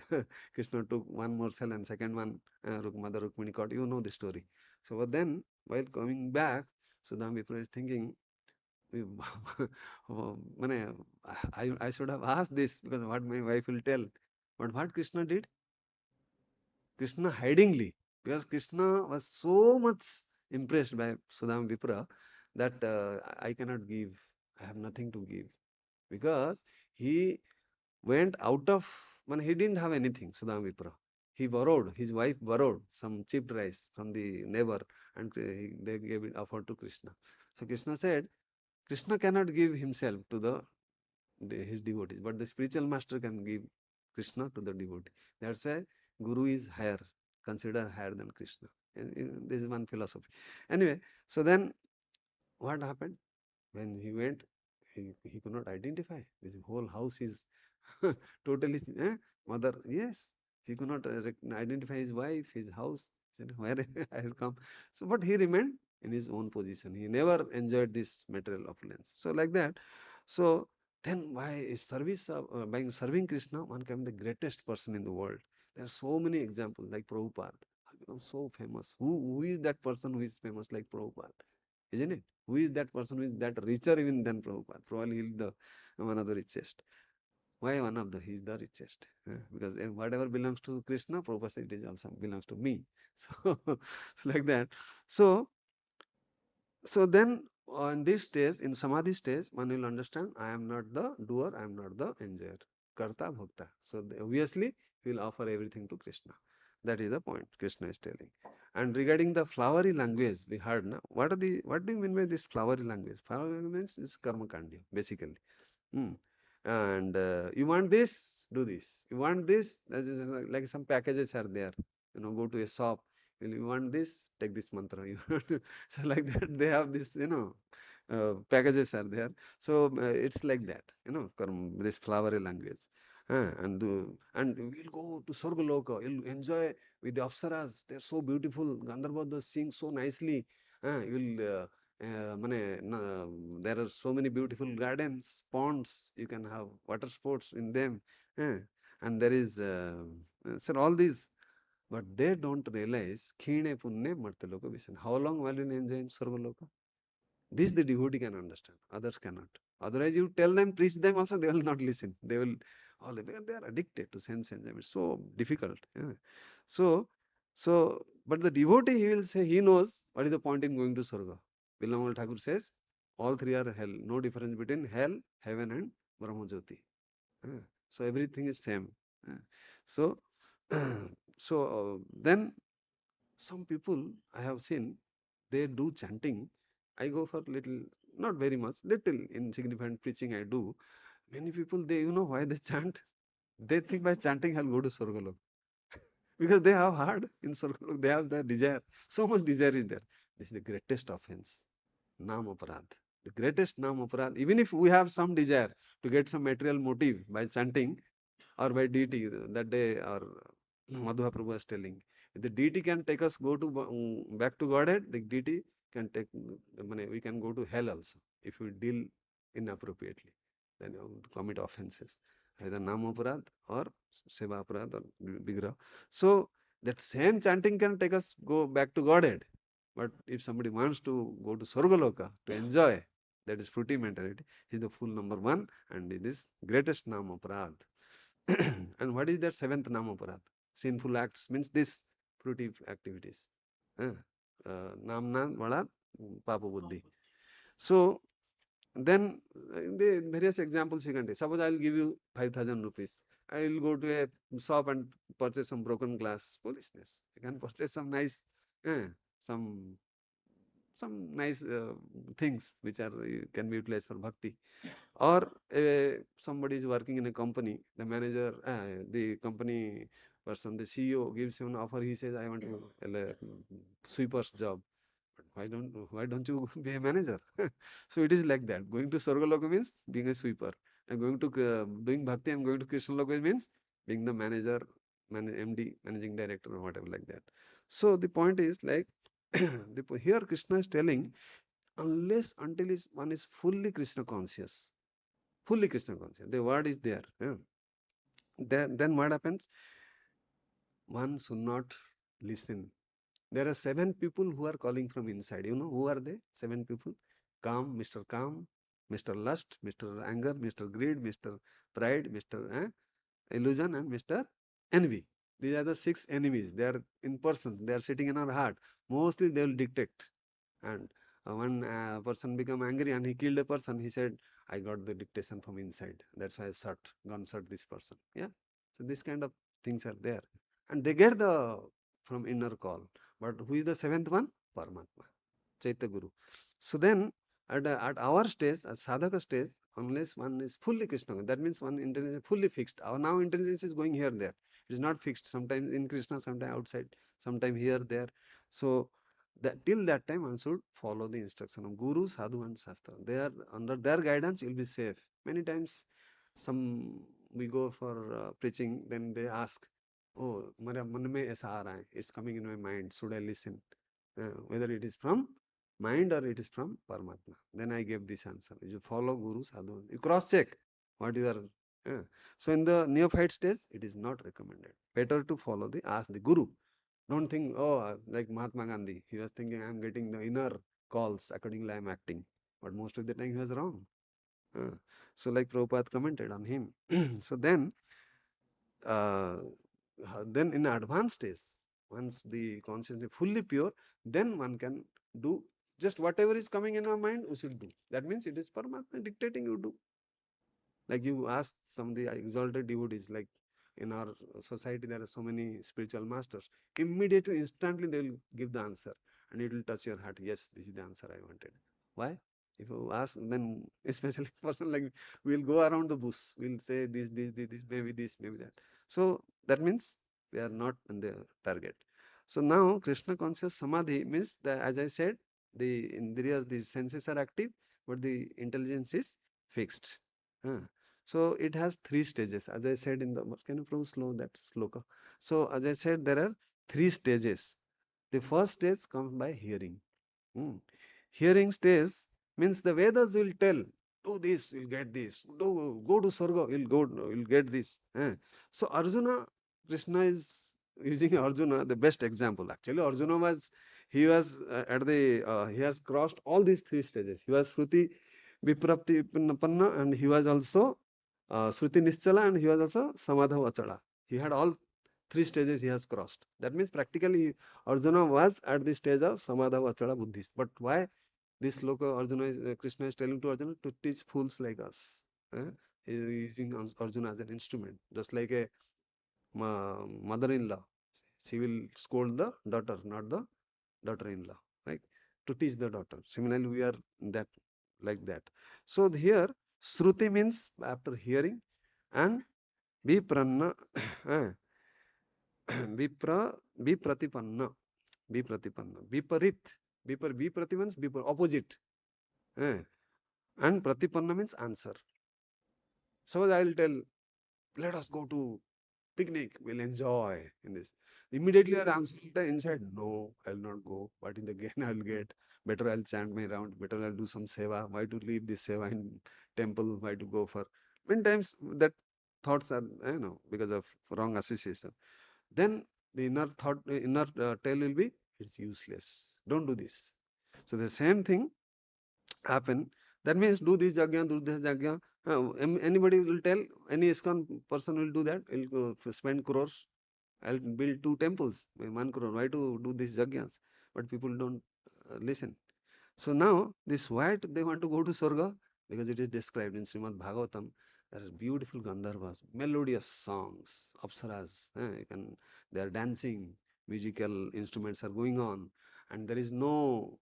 Krishna took one morsel and second one, Mother Rukmini caught. You know the story. So, but then while coming back, Sudam Vipra is thinking, mane, I should have asked this because what my wife will tell. But what Krishna did? Krishna hidingly, because Krishna was so much impressed by Sudam Vipra that I cannot give, I have nothing to give. Because he went out of, he didn't have anything, Sudam Vipra. He borrowed, his wife borrowed some chipped rice from the neighbor and they gave it offered to Krishna. So Krishna said, Krishna cannot give himself to his devotees, but the spiritual master can give Krishna to the devotee. That's why Guru is higher, considered higher than Krishna. This is one philosophy. Anyway, so then what happened? When he went, he could not identify. This whole house is totally mother. Yes, he could not identify his wife, his house. He said, where I have come. So, but he remained in his own position. He never enjoyed this material opulence. So, like that. So, then by service of, by serving Krishna, one can be the greatest person in the world. There are so many examples, like Prabhupada, have become so famous. Who is that person who is famous like Prabhupada? Isn't it? Who is that person who is that richer even than Prabhupada? Probably he is the one of the richest. Why one of the? He is the richest. Because whatever belongs to Krishna, Prabhupada said it is also belongs to me. So, like that. So, so then on this stage, in Samadhi stage, one will understand I am not the doer, I am not the enjoyer. Karta Bhakta. So obviously, we will offer everything to Krishna. That is the point Krishna is telling. And regarding the flowery language, we heard now. What do you mean by this flowery language? Flowery language is karma kandi, basically. Hmm. And you want this, do this. You want this, that is like some packages are there. Go to a shop. You want this, take this mantra. So like that, they have this, packages are there. So it's like that, this flowery language. And we'll go to Sorgaloka. You'll enjoy with the Apsaras. They're so beautiful. Gandharvas sing so nicely. You'll there are so many beautiful gardens, ponds. You can have water sports in them, and there is so all these, but they don't realize Khine Punne Martaloka Vision. How long will you enjoy in Sarvaloka? This the devotee can understand. Others cannot. Otherwise, you tell them, preach them also, they will not listen. They will all they are addicted to sense enjoyment. So difficult. Yeah. So, but the devotee, he will say, he knows what is the point in going to Sarga. Bilamal Thakur says, all three are hell. No difference between hell, heaven, and Brahmajyoti. Uh, so everything is same. Uh, so, then some people I have seen, they do chanting. I go for little, not very much, little insignificant preaching I do. Many people, they, why they chant? They think by chanting I'll go to Swargalok. Because they have heard in Swargalok, they have the desire. So much desire is there. This is the greatest offense. Nam aparad. The greatest nam aparad. Even if we have some desire to get some material motive by chanting, or by deity, that day or Madhva Prabhu was telling. If the deity can take us back to Godhead, the deity can take, we can go to hell also if we deal inappropriately. Then you commit offenses, either Namaparad or Seva Aparad or Vigraha. So that same chanting can take us go back to Godhead. But if somebody wants to go to Sargaloka to enjoy, that is fruity mentality, he is the full number one, and it is greatest Namaparad. And what is that seventh namaparad? Sinful acts means this fruitive activities. Namna vada papa buddhi. So then the various examples you can take. Suppose I will give you 5,000 rupees. I will go to a shop and purchase some broken glass. Foolishness. You can purchase some nice, some nice things which are can be utilized for bhakti. Or somebody is working in a company, the manager, the company person, the CEO gives him an offer. He says, I want to sweeper's job. But why don't you be a manager? So it is like that. Going to Sargaloka means being a sweeper, and going to doing bhakti and going to Krishna Loka means being the manager, MD, managing director, or whatever like that. So the point is like here Krishna is telling, unless until one is fully Krishna conscious, fully Krishna conscious, the word is there. Yeah. Then what happens? One should not listen. There are 7 people who are calling from inside. You know who are they? 7 people. Calm, Mr. Lust, Mr. Anger, Mr. Greed, Mr. Pride, Mr. Illusion, and Mr. Envy. These are the 6 enemies. They are in persons. They are sitting in our heart. Mostly they will dictate. And one person become angry and he killed a person. He said, I got the dictation from inside. That's why I gone shot this person. Yeah. So this kind of things are there. And they get the from inner call. But who is the seventh one? Paramatma, Chaitya Guru. So then at our stage, at sadhaka stage, unless one is fully Krishna, that means one intelligence is fully fixed. Our now intelligence is going here and there. It is not fixed. Sometimes in Krishna, sometimes outside, sometimes here, there. So that till that time one should follow the instruction of Guru, Sadhu, and Shastra. They are under their guidance, you'll be safe. Many times some we go for preaching, then they ask, oh, मेरे मन में ऐसा आ रहा है, it's coming in my mind, should I listen? Whether it is from mind or it is from Paramatma. Then I gave this answer. You follow Guru, Sadhu, you cross check what you are. So in the neophyte stage, it is not recommended. Better to follow ask the Guru. Don't think, oh, like Mahatma Gandhi. He was thinking, I'm getting the inner calls, accordingly I'm acting. But most of the time he was wrong. Uh, so like Prabhupada commented on him. So uh, then in advanced stage, once the consciousness is fully pure, then one can do just whatever is coming in our mind, we should do. That means it is Paramatma dictating you do. Like you ask some of the exalted devotees, like in our society, there are so many spiritual masters. Immediately, instantly, they will give the answer and it will touch your heart. Yes, this is the answer I wanted. Why? If you ask, then especially person like we'll go around the bush. We'll say this, maybe that. So that means they are not in the target. So now Krishna conscious samadhi means that, as I said, the indriyas, the senses are active, but the intelligence is fixed. So it has 3 stages, as I said in the. Can you please slow that sloka? So as I said, there are 3 stages. The first stage comes by hearing. Hearing stage means the Vedas will tell, do this, you'll get this. Do go to Sarga, you'll get this. So Arjuna, Krishna is using Arjuna, the best example. Actually, Arjuna he was he has crossed all these 3 stages. He was Shruti Viprapti Panna, and he was also Shruti Nischala, and he was also Samadha Achala. He had all three stages he has crossed. That means practically Arjuna was at the stage of Samadha Achala Buddhist. But why this sloka Arjuna Krishna is telling to Arjuna to teach fools like us? Eh? He is using Arjuna as an instrument, just like a mother-in-law. She will scold the daughter, not the daughter-in-law, right? To teach the daughter. Similarly, we are that like that. So here, Shruti means after hearing, and Vipranna, Vipra, Vipratipanna, Vipratipanna, Viparit, Viprati means opposite, eh? And Pratipanna means answer. Suppose I will tell, let us go to picnic, we'll enjoy in this. Immediately our answer inside, no, I'll not go. But in the gain I'll get, better I'll chant my round, better I'll do some seva. Why to leave this seva in temple? Why to go for? Many times that thoughts are, because of wrong association. Then the inner thought, inner tell will be, it's useless. Don't do this. So the same thing happen. That means do this yajna, do this yajna. Anybody will tell, any ISKCON person will do that. Will go spend crores. I'll build 2 temples, 1 crore. Why to do these yajnas? But people don't listen. So now this why they want to go to Swarga? Because it is described in Srimad Bhagavatam. There are beautiful Gandharvas, melodious songs, apsaras. They are dancing, musical instruments are going on, and there is no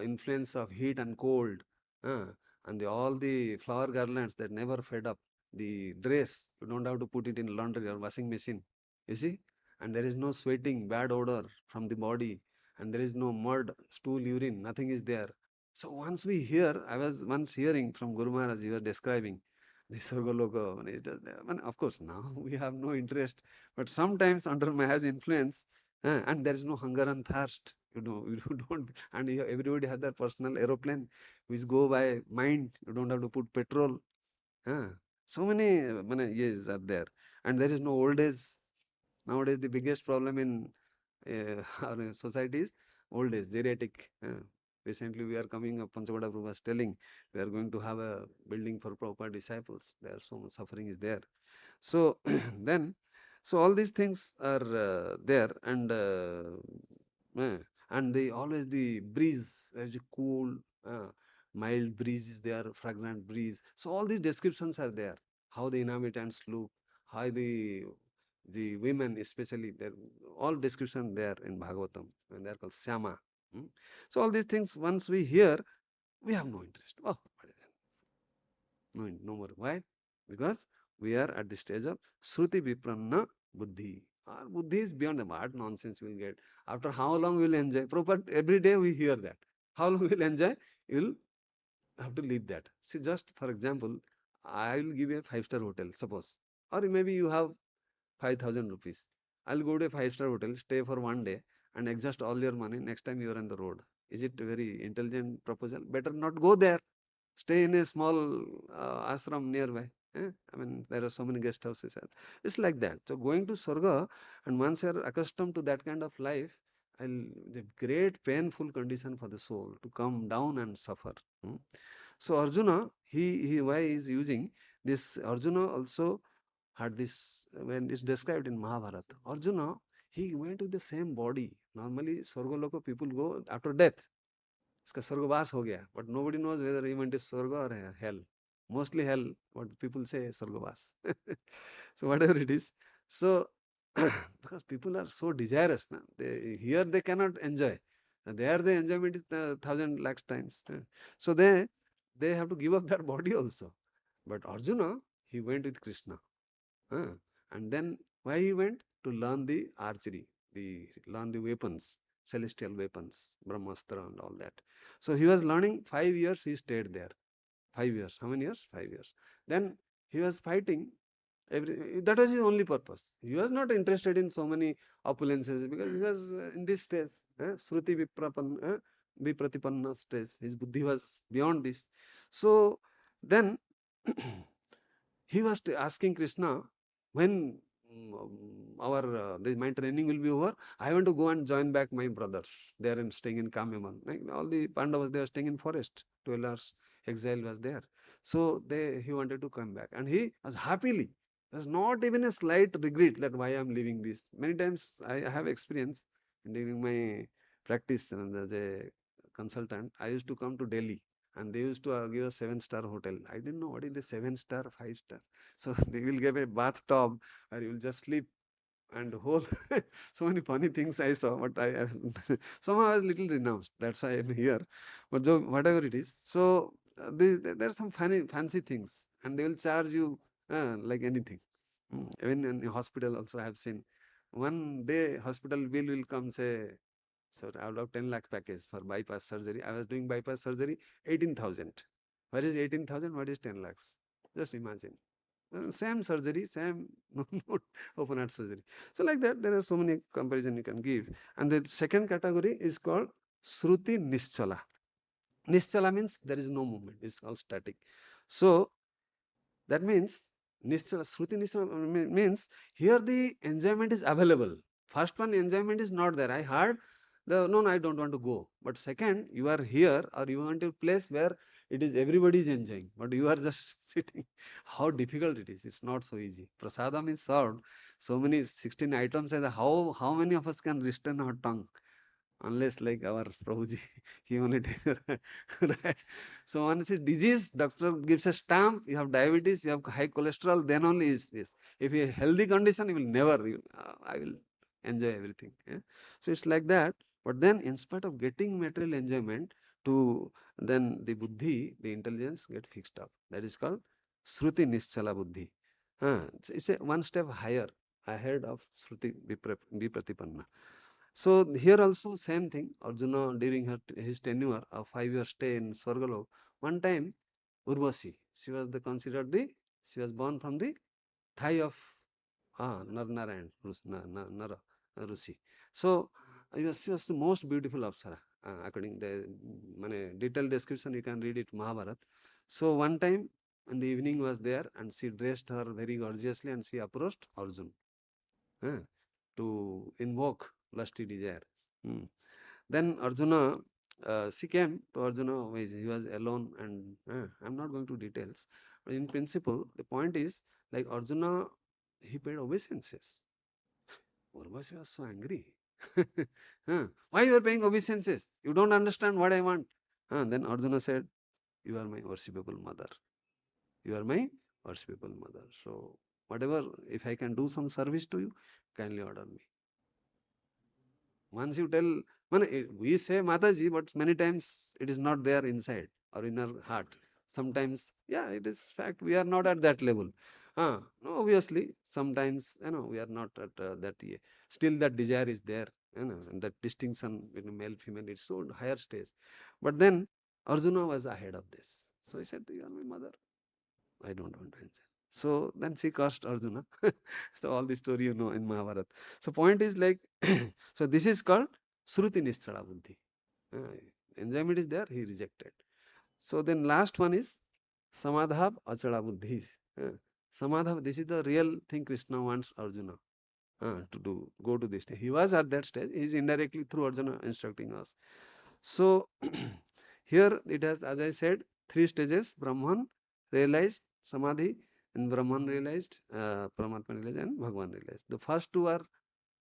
influence of heat and cold. Uh, and all the flower garlands that never fade up. The dress, you don't have to put it in laundry or washing machine. You see? And there is no sweating, bad odor from the body, and there is no mud, stool, urine, nothing is there. So once we hear, I was once hearing from Guru Maharaj, he was describing the Sargaloka. Of course, now we have no interest, but sometimes under Maharaj's influence, and there is no hunger and thirst. You don't, and everybody has their personal aeroplane which go by mind. You don't have to put petrol. Uh, so many years are there, and there is no old age. Nowadays, the biggest problem in our society is old age, geriatric. Recently, we are coming up, Panchavada Prabhu was telling, we are going to have a building for proper disciples. There, so much suffering is there. So then, so all these things are there, uh, and they always the breeze, there's a cool, mild breeze is there, fragrant breeze. So all these descriptions are there. How the inhabitants look, how the women especially, there all description there in Bhagavatam, and they are called Syama. Hmm? So all these things once we hear, we have no interest. Oh, no more. Why? Because we are at the stage of Shruti Vipranna Buddhi. Our Buddhi is beyond the what nonsense we'll get. After how long we'll enjoy? Proper every day we hear that. How long we'll enjoy? You'll have to leave that. See, just for example, I will give you a 5-star hotel, suppose. Or maybe you have 5,000 rupees. I'll go to a 5-star hotel, stay for one day, and exhaust all your money. Next time you are on the road. Is it a very intelligent proposal? Better not go there. Stay in a small ashram nearby. I mean, there are so many guest houses. It's like that. So going to Swarga, and once you're accustomed to that kind of life, the great painful condition for the soul to come down and suffer. Hmm? So Arjuna, he why is using this? Arjuna also had this when it's described in Mahabharata. Arjuna, he went with the same body. Normally, Swargaloka people go after death. इसका स्वर्गवास हो गया, but nobody knows whether he went to स्वर्ग or hell. Mostly hell, what people say is स्वर्गवास. So whatever it is, so because people are so desirous, na? Here they cannot enjoy. There the enjoyment is 1,000 lakhs times. So they have to give up their body also. But Arjuna, he went with Krishna. uh, and then why he went? To learn the archery, learn the weapons, celestial weapons, Brahmastra and all that. So he was learning 5 years, he stayed there. 5 years. How many years? 5 years. Then he was fighting. That was his only purpose. He was not interested in so many opulences because he was in this stage, Sruti Vipratipanna stage. His buddhi was beyond this. So then he was asking Krishna, when my training will be over, I want to go and join back my brothers. They are staying in Kamyaman. Like all the Pandavas, they are staying in forest. 12 hours exile was there. So he wanted to come back, and he was happily. There's not even a slight regret that why I'm leaving this. Many times I have experience during my practice as a consultant. I used to come to Delhi, and they used to give a seven-star hotel. I didn't know what is the seven-star, five-star. So they will give a bathtub where you will just sleep and whole so many funny things I saw, but I somehow I was little renounced. That's why I'm here. But whatever it is, so there are some funny fancy things, and they will charge you like anything. Even in the hospital also I have seen. One day hospital bill will come, say, so out of 10 lakh package for bypass surgery. I was doing bypass surgery, 18,000. What is 18,000? What is 10 lakhs? Just imagine. Same surgery, same not open heart surgery. So like that, there are so many comparison you can give. And the second category is called Shruti Nischala. Nischala means there is no movement. It's called static. So that means Nischala, Shruti Nischala means here the enjoyment is available. First one, enjoyment is not there. I heard no, I don't want to go. But second, you are here or you want a place where it is everybody is enjoying, but you are just sitting. How difficult it is. It's not so easy. Prasadam is served. So many 16 items, and how many of us can restrain our tongue? Unless like our Prabhuji, he only take right. So once it's disease, doctor gives a stamp, you have diabetes, you have high cholesterol, then only is this. If you have healthy condition, you will never, I will enjoy everything. Yeah? So it's like that. But then in spite of getting material enjoyment, to then the buddhi, the intelligence get fixed up. That is called Shruti Nischala Buddhi. It's a one step higher, ahead of Shruti Vipratipanna. So here also same thing. Arjuna during his tenure of 5 year stay in Swargalok, one time Urvasi, she was she was born from the thigh of Narnarayan, Nara, Rusi. So she was the most beautiful Apsara. According the detailed description, you can read it Mahabharata. So one time in the evening was there, and she dressed her very gorgeously, and she approached Arjuna uh, to invoke lusty desire. Hmm. Then Arjuna, she came to Arjuna, he was alone, and I'm not going to details. But in principle, the point is like Arjuna, he paid obeisances. Urvashi was so angry. Why you are paying obeisances? You don't understand what I want. Then Arjuna said, "You are my worshipable mother. You are my worshipable mother. So whatever, if I can do some service to you, kindly order me." Once you tell, we say Mataji, but many times it is not there inside or in our heart. Sometimes, yeah, it is fact we are not at that level. No, obviously, sometimes we are not at that. Still, that desire is there. And that distinction between male female is so higher stage. But then Arjuna was ahead of this, so he said, "You are my mother. I don't want to answer." So then she cursed Arjuna. So all the story you know in Mahabharata. So point is like, so this is called Shruti Nischala Buddhi. Uh, Enjoyment is there, he rejected. So then last one is Samadhav Achala Buddhis. Samadhav, this is the real thing Krishna wants Arjuna to do, go to this. He was at that stage, he is indirectly through Arjuna instructing us. So here it has, as I said, three stages: Brahman realized, Samadhi, and Brahman realized, Paramatma realized, and Bhagavan realized. The first two are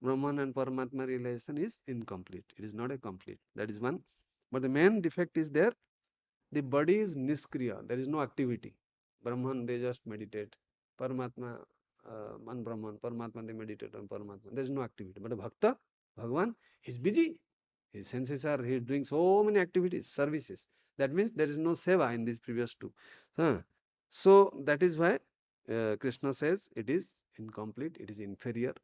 Brahman and Paramatma realization is incomplete. It is not a complete. That is one. But the main defect is there. The body is niskriya. There is no activity. Brahman, they just meditate. Paramatma, on Brahman. Paramatma, they meditate on Paramatma. There is no activity. But a Bhakta, Bhagavan, he's busy. His senses are, he's doing so many activities, services. That means there is no seva in these previous two. So that is why Krishna says it is incomplete, it is inferior.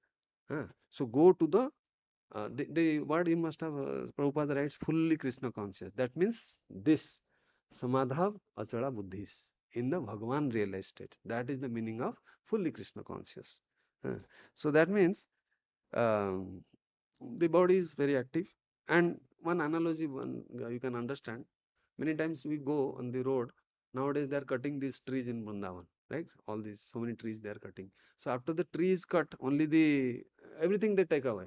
So go to the word you must have, Prabhupada writes, fully Krishna conscious. That means this Samadhav Achala Buddhis in the Bhagavan realized state. That is the meaning of fully Krishna conscious. So that means um, the body is very active. And one analogy you can understand. Many times we go on the road. Nowadays they are cutting these trees in Vrindavan, right? All these so many trees they are cutting. So after the tree is cut, only the everything they take away,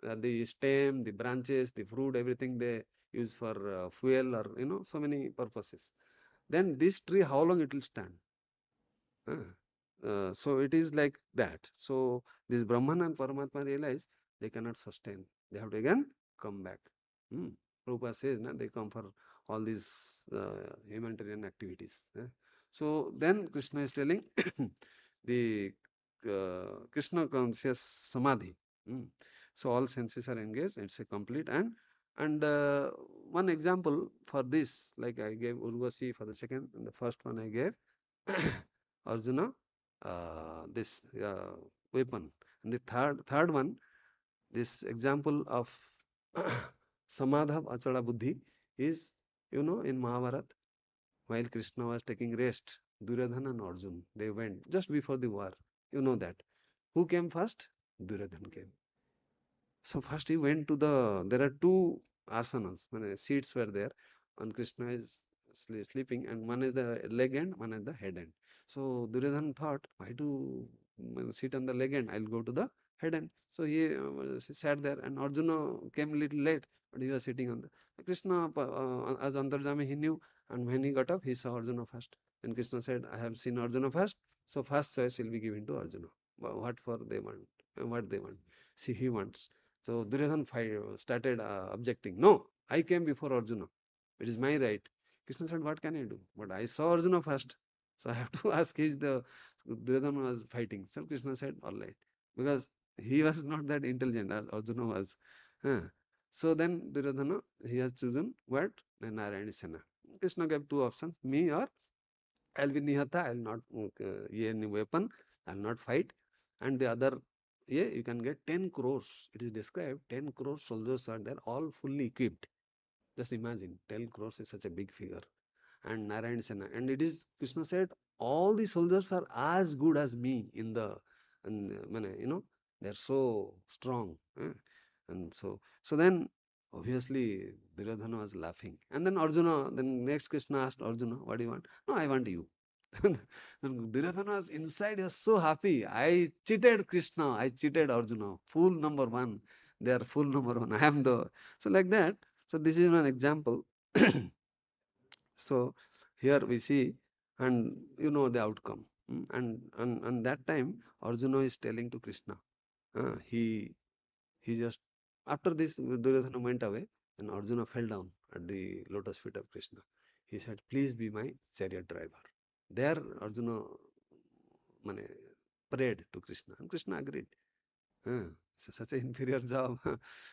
the stem, the branches, the fruit, everything they use for fuel or so many purposes. then this tree, how long it will stand? So it is like that. So this Brahman and Paramatma realize they cannot sustain. They have to again come back. Hmm. Prabhupada says, na, they come for all these humanitarian activities. So then Krishna is telling the Krishna conscious samadhi. Hmm. So all senses are engaged. It's a complete and one example for this, like I gave Urvasi for the second, and the first one I gave Arjuna this weapon. And the third one, this example of Samadha Achala Buddhi is, in Mahabharata, while Krishna was taking rest, Duryodhana and Arjuna, they went just before the war. You know that. Who came first? Duryodhana came. So first he went to there are two asanas, seats were there, and Krishna is sleeping, and one is the leg end, one is the head end. So Duryodhana thought, why to sit on the leg end? I'll go to the head end. So he sat there, and Arjuna came a little late, but he was sitting on the Krishna as Antarjami he knew, and when he got up, he saw Arjuna first. Then Krishna said, I have seen Arjuna first, so first choice will be given to Arjuna. What for they want? What they want? See, he wants. So Duryodhana started objecting. No, I came before Arjuna. It is my right. Krishna said, what can I do? But I saw Arjuna first. So I have to ask, is the Duryodhana was fighting. So Krishna said, all right. Because he was not that intelligent as Arjuna was. Huh. So then Duryodhana, he has chosen what? Narayana Sena. Krishna gave two options, me or I'll be Nihata, I'll not any weapon, I'll not fight. And the other, yeah, you can get 10 crores. It is described 10 crores soldiers are there, all fully equipped. Just imagine, 10 crores is such a big figure. And Narayan Sena. And it is, Krishna said, all the soldiers are as good as me in they're so strong. And so then, obviously, Duryodhana was laughing. And then Arjuna, then next Krishna asked Arjuna, what do you want? No, I want you. And Duryodhana was inside, he was so happy. I cheated Krishna, I cheated Arjuna. Fool number one. They are fool number one. I am the. So, like that. So, this is an example. So here we see, and you know the outcome. And that time Arjuna is telling to Krishna, he just after this Duryodhana went away, and Arjuna fell down at the lotus feet of Krishna. He said, please be my chariot driver. There Arjuna mane, prayed to Krishna, and Krishna agreed. Such an inferior job,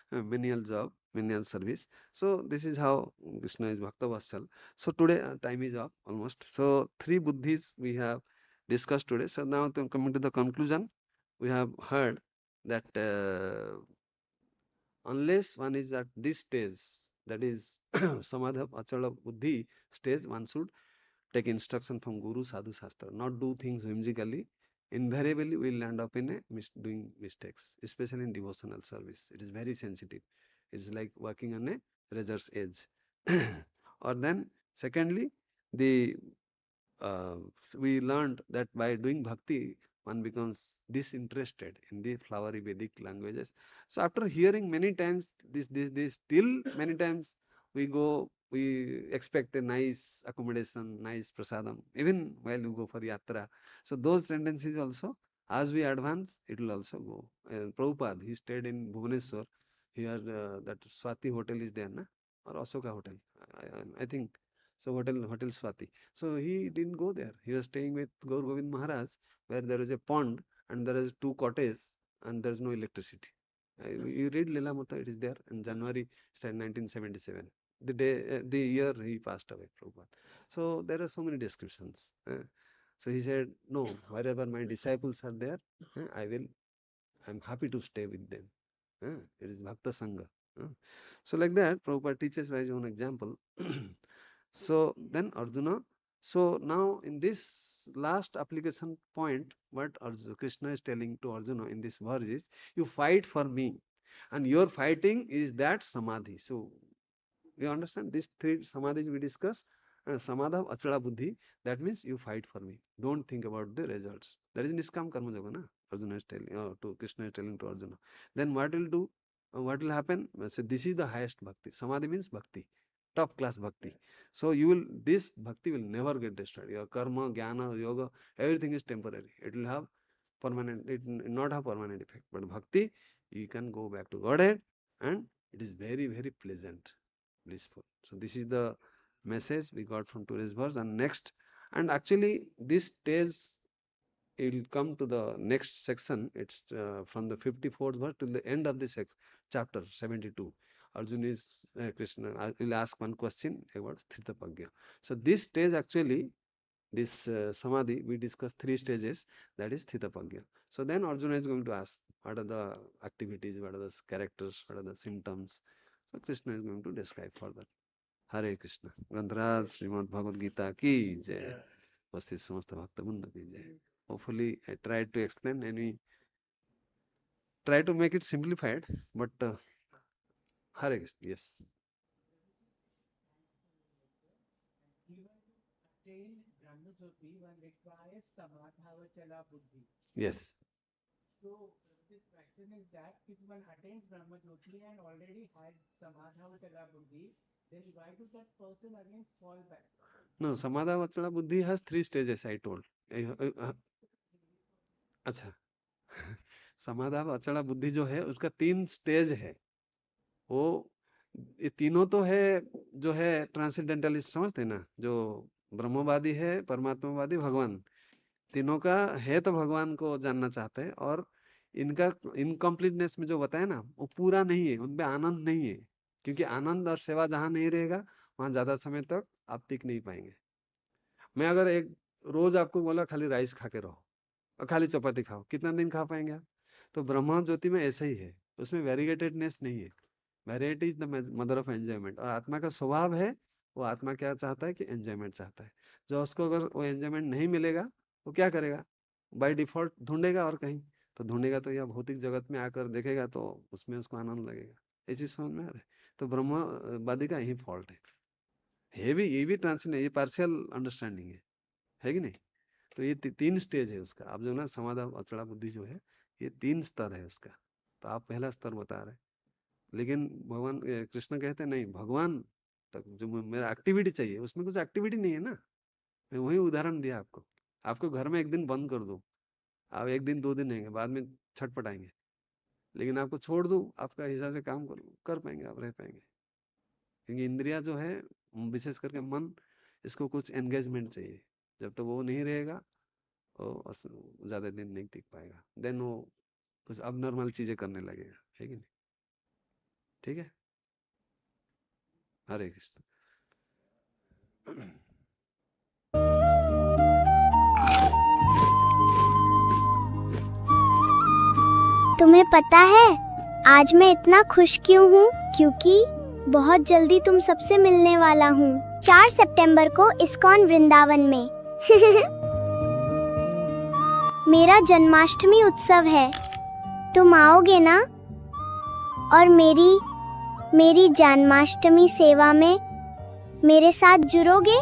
menial job, menial service. So this is how Krishna is Bhakta Vatsal. So today time is up almost. So three buddhis we have discussed today. So now coming to the conclusion, we have heard that unless one is at this stage, that is Samadha Achala Buddhi stage, one should take instruction from Guru, Sadhu, Shastra, not do things whimsically. Invariably, we will end up in doing mistakes, especially in devotional service. It is very sensitive. It's like walking on a razor's edge. Or then, secondly, the uh, we learned that by doing bhakti, one becomes disinterested in the flowery Vedic languages. So after hearing many times this, still many times we expect a nice accommodation, nice prasadam, even while you go for yatra. So those tendencies also, as we advance, it will also go. Prabhupada, he stayed in Bhubaneswar. He had that Swati hotel is there, na? Or Ashoka hotel. I think so. Hotel Swati. So he didn't go there. He was staying with Gaur Govind Maharaj, where there is a pond and there is two cottages and there is no electricity. You read Lila Mata, it is there in January 1977. The year he passed away, Prabhupada. So there are so many descriptions. So he said, no, wherever my disciples are there, I'm happy to stay with them. It is Bhakta Sangha. So like that, Prabhupada teaches by his own example. So then Arjuna, so now in this last application point, what Arjuna, Krishna is telling to Arjuna in this verse is, you fight for me, and your fighting is that samadhi. So you understand these three samadhis we discussed? Samadha, Achala Buddhi, that means you fight for me. Don't think about the results. That is Niskam Karma Yoga, na? Arjuna is telling, to Krishna is telling to Arjuna. Then what will do? What will happen? So this is the highest bhakti. Samadhi means bhakti. top class bhakti. So this bhakti will never get destroyed. Your karma, jnana, yoga, everything is temporary. It will have permanent, it will not have permanent effect. But bhakti, you can go back to Godhead, and it is very, very pleasant, blissful. So this is the message we got from today's verse. And next, and actually this stage, it will come to the next section. It's from the 54th verse to the end of the chapter 72. Arjuna is Krishna. I will ask one question about Sthitapagya. So this stage actually, this samadhi, we discussed 3 stages, that is Sthitapagya. So then Arjuna is going to ask, what are the activities, what are the characters, what are the symptoms. So Krishna is going to describe further. Hare Krishna. Grantaraj Srimad Bhagavad Gita ki jai. Vasthi Samasta Bhakta Vrinda ki jai. Hopefully I tried to explain and we try to make it simplified, but Hare Krishna, yes. Yes. So this question is that if one attains Brahma Jyoti and already had Samadhavachala Buddhi, then why does that person again fall back? No, Samadhavachala Buddhi has 3 stages, I told. अच्छा समाधान बुद्धि जो है उसका 3 stage है। वो ये तीनों तो है जो है ट्रांसेंडेंटलिस्ट, समझते ना, जो ब्रह्मवादी है, परमात्मावादी, भगवान, तीनों का है तो भगवान को जानना चाहते हैं, और इनका इनकम्प्लीटनेस में जो बताया ना, वो पूरा नहीं है, उनपे आनंद नहीं है, क्योंकि आनंद और सेवा जहां नहीं रहेगा वहां ज्यादा समय तक आप टिक नहीं पाएंगे। मैं अगर एक रोज आपको बोला खाली राइस खा के रहो और खाली चपाती खाओ, कितना दिन खा पाएंगे आप? तो ब्रह्मा ज्योति में ऐसा ही है, उसमें वेरिएटेडनेस नहीं है। Variety is the mother of enjoyment. और आत्मा का स्वभाव है, वो आत्मा क्या चाहता है कि एंजॉयमेंट चाहता है। जो उसको अगर वो एंजॉयमेंट नहीं मिलेगा वो क्या करेगा? बाय डिफॉल्ट ढूंढेगा और कहीं, तो ढूंढेगा तो यह भौतिक जगत में आकर देखेगा तो उसमें उसको आनंद लगेगा। ये चीज समझ में आ रहा है? तो ब्रह्मवादी का यही फॉल्ट है। ये भी ट्रांसलेशन, ये पार्शियल अंडरस्टैंडिंग है कि नहीं? तो ये 3 स्टेज है उसका। आप जो ना समाधान अचड़ा बुद्धि जो है, ये 3 स्तर है उसका। तो आप पहला स्तर बता रहे हैं, लेकिन भगवान कृष्ण कहते नहीं, भगवान तक जो मेरा एक्टिविटी चाहिए, उसमें कुछ एक्टिविटी नहीं है ना। मैं वही उदाहरण दिया आपको। आपको घर में एक दिन बंद कर दो, आप 1 दिन 2 दिन रहेंगे, बाद में छटपटाएंगे, लेकिन आपको छोड़ दो, आपका हिसाब से काम कर पाएंगे, आप रह पाएंगे। क्योंकि इंद्रिया जो है, विशेष करके मन, इसको कुछ एंगेजमेंट चाहिए। जब तक वो नहीं रहेगा तो ज्यादा दिन नहीं टिक पाएगा। देन वो कुछ अबनॉर्मल चीजें करने लगेगा, है कि नहीं? ठीक है, हरे कृष्ण। तुम्हें पता है आज मैं इतना खुश क्यों हूँ? क्योंकि बहुत जल्दी तुम सबसे मिलने वाला हूँ। 4 सितंबर को इस्कॉन वृंदावन में मेरा जन्माष्टमी उत्सव है। तुम आओगे ना? और मेरी जन्माष्टमी सेवा में मेरे साथ जुड़ोगे?